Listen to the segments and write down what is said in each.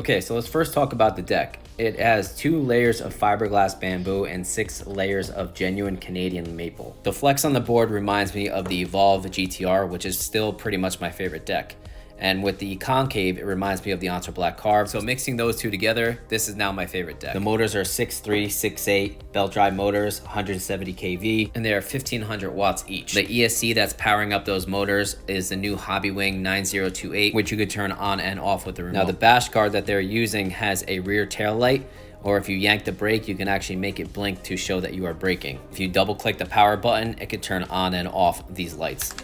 Okay, so let's first talk about the deck. It has 2 layers of fiberglass bamboo and 6 layers of genuine Canadian maple. The flex on the board reminds me of the Evolve GTR, which is still pretty much my favorite deck. And with the concave, it reminds me of the onsra black carb. So mixing those two together, this is now my favorite deck. The motors are 6.3, 6.8 belt drive motors, 170 kV, and they are 1500 watts each. The ESC that's powering up those motors is the new Hobbywing 9028, which you could turn on and off with the remote. Now the bash guard that they're using has a rear tail light, or if you yank the brake, you can actually make it blink to show that you are braking. If you double click the power button, it could turn on and off these lights.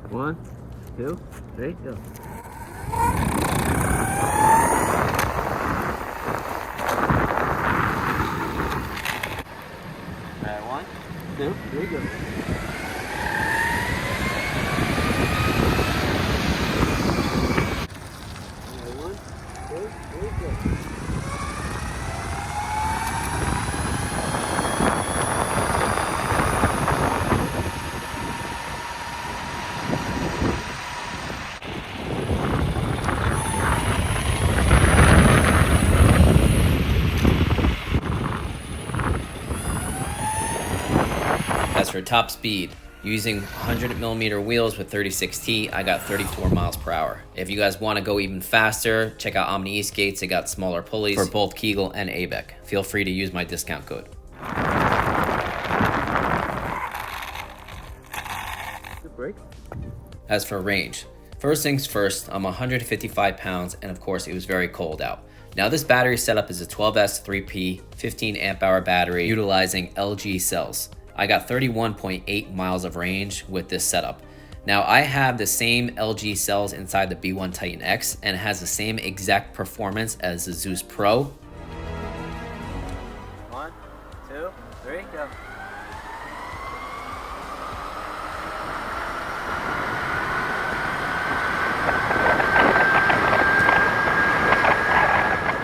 One, 2, 3, go. Alright, 1, 2, 3, go. Alright, 1, 2, 3, go. As for top speed, using 100mm wheels with 36T, I got 34 miles per hour. If you guys want to go even faster, check out Omni East Gates. They got smaller pulleys for both Kegel and ABEC. Feel free to use my discount code. Good break. As for range, first things first, I'm 155 pounds, and of course it was very cold out. Now this battery setup is a 12S 3P 15 amp hour battery utilizing LG cells. I got 31.8 miles of range with this setup. Now I have the same LG cells inside the B1 Titan X, and it has the same exact performance as the Zeus Pro. 1, 2, 3, go.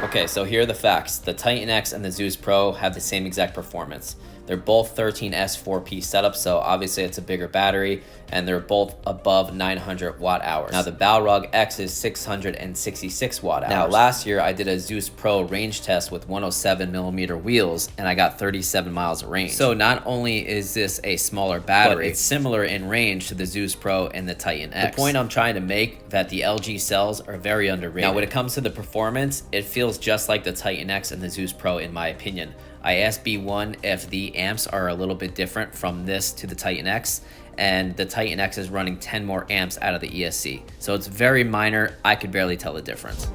Okay, so here are the facts. The Titan X and the Zeus Pro have the same exact performance. They're both 13S 4P setups, so obviously it's a bigger battery, and they're both above 900 watt hours. Now the Balrog X is 666 watt hours. Now last year I did a Zeus Pro range test with 107mm wheels, and I got 37 miles of range. So not only is this a smaller battery, but it's similar in range to the Zeus Pro and the Titan X. The point I'm trying to make that the LG cells are very underrated. Now when it comes to the performance, it feels just like the Titan X and the Zeus Pro in my opinion. I asked B1 if the amps are a little bit different from this to the Titan X, and the Titan X is running 10 more amps out of the ESC. So it's very minor, I could barely tell the difference.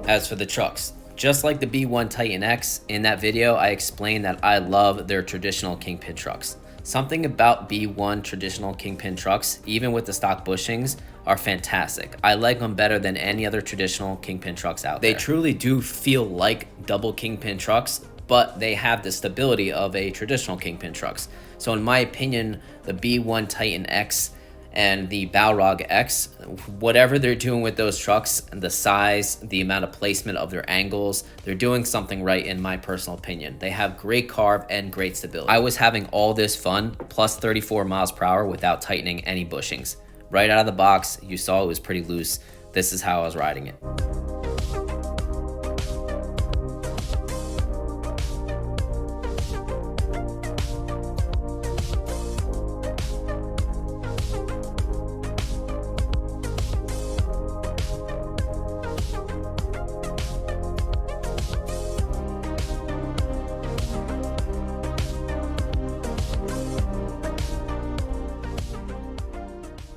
As for the trucks, just like the B1 Titan X, in that video I explained that I love their traditional Kingpin trucks. Something about B1 traditional Kingpin trucks, even with the stock bushings, are fantastic. I like them better than any other traditional Kingpin trucks out there. They truly do feel like double Kingpin trucks, but they have the stability of a traditional Kingpin trucks. So in my opinion, the B1 Titan X and the Balrog X, whatever they're doing with those trucks, the size, the amount of placement of their angles, they're doing something right in my personal opinion. They have great carb and great stability. I was having all this fun, plus 34 miles per hour without tightening any bushings. Right out of the box, you saw it was pretty loose. This is how I was riding it.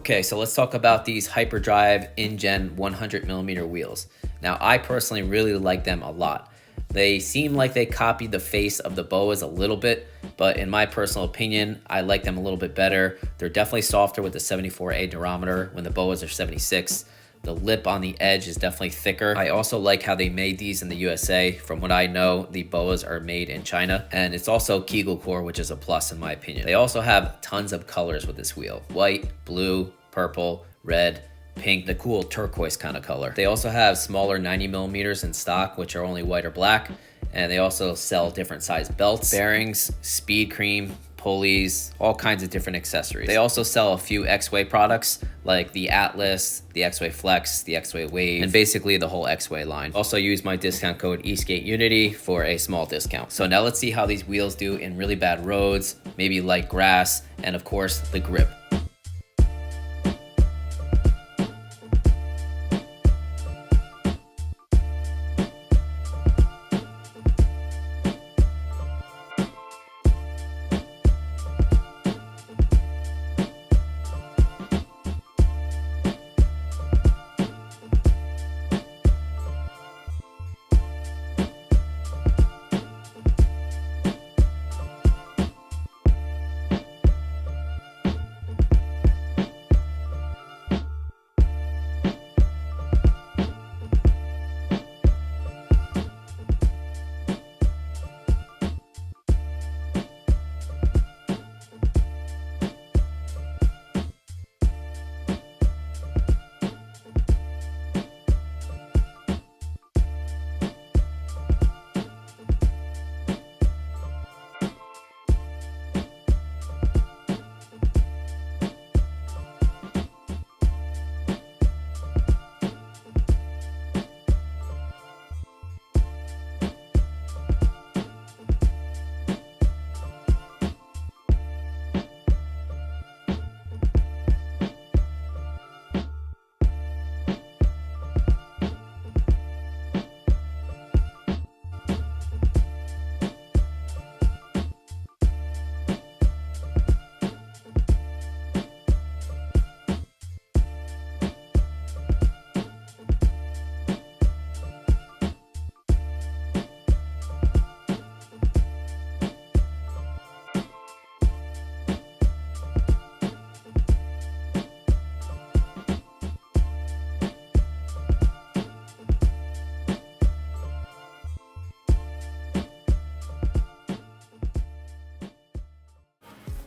Okay, so let's talk about these Hyderdrive InGen 100mm wheels. Now, I personally really like them a lot. They seem like they copied the face of the boas a little bit, but in my personal opinion, I like them a little bit better. They're definitely softer with the 74A durometer when the boas are 76. The lip on the edge is definitely thicker. I also like how they made these in the USA. From what I know, the boas are made in China, and it's also Kegel core, which is a plus in my opinion. They also have tons of colors with this wheel: white, blue, purple, red, pink, the cool turquoise kind of color. They also have smaller 90 millimeters in stock, which are only white or black. And they also sell different size belts, bearings, speed cream, pulleys, all kinds of different accessories. They also sell a few X-Way products like the Atlas, the X-Way Flex, the X-Way Wave, and basically the whole X-Way line. Also use my discount code eSkateUnity for a small discount. So now let's see how these wheels do in really bad roads, maybe light grass, and of course the grip.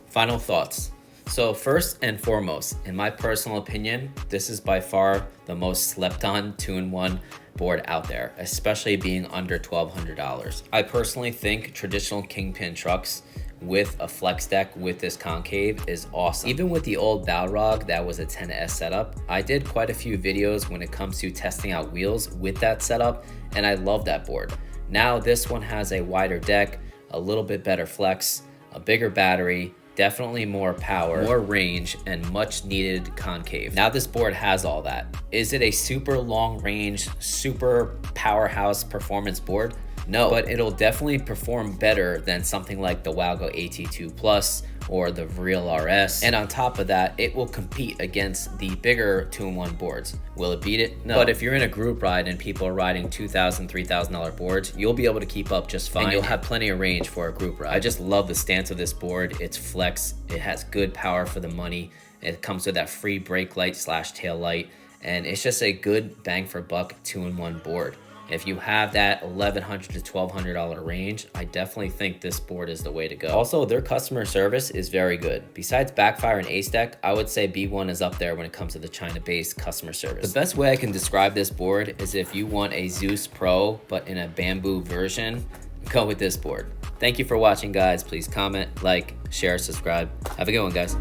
Final thoughts. So first and foremost, in my personal opinion, this is by far the most slept on 2-in-1 board out there, especially being under $1,200. I personally think traditional kingpin trucks with a flex deck with this concave is awesome. Even with the old Balrog that was a 10S setup, I did quite a few videos when it comes to testing out wheels with that setup, and I love that board. Now this one has a wider deck, a little bit better flex, a bigger battery, definitely more power, more range, and much needed concave. Now this board has all that. Is it a super long range, super powerhouse performance board? No, but it'll definitely perform better than something like the Wago AT2 Plus or the Real RS. And on top of that, it will compete against the bigger 2-in-1 boards. Will it beat it? No. But if you're in a group ride and people are riding $2,000, $3,000 boards, you'll be able to keep up just fine. And you'll have plenty of range for a group ride. I just love the stance of this board. It's flex. It has good power for the money. It comes with that free brake light / tail light. And it's just a good bang for buck 2-in-1 board. If you have that $1,100 to $1,200 range, I definitely think this board is the way to go. Also, their customer service is very good. Besides Backfire and Ace Deck, I would say B1 is up there when it comes to the China-based customer service. The best way I can describe this board is if you want a Zeus Pro, but in a bamboo version, go with this board. Thank you for watching, guys. Please comment, like, share, subscribe. Have a good one, guys.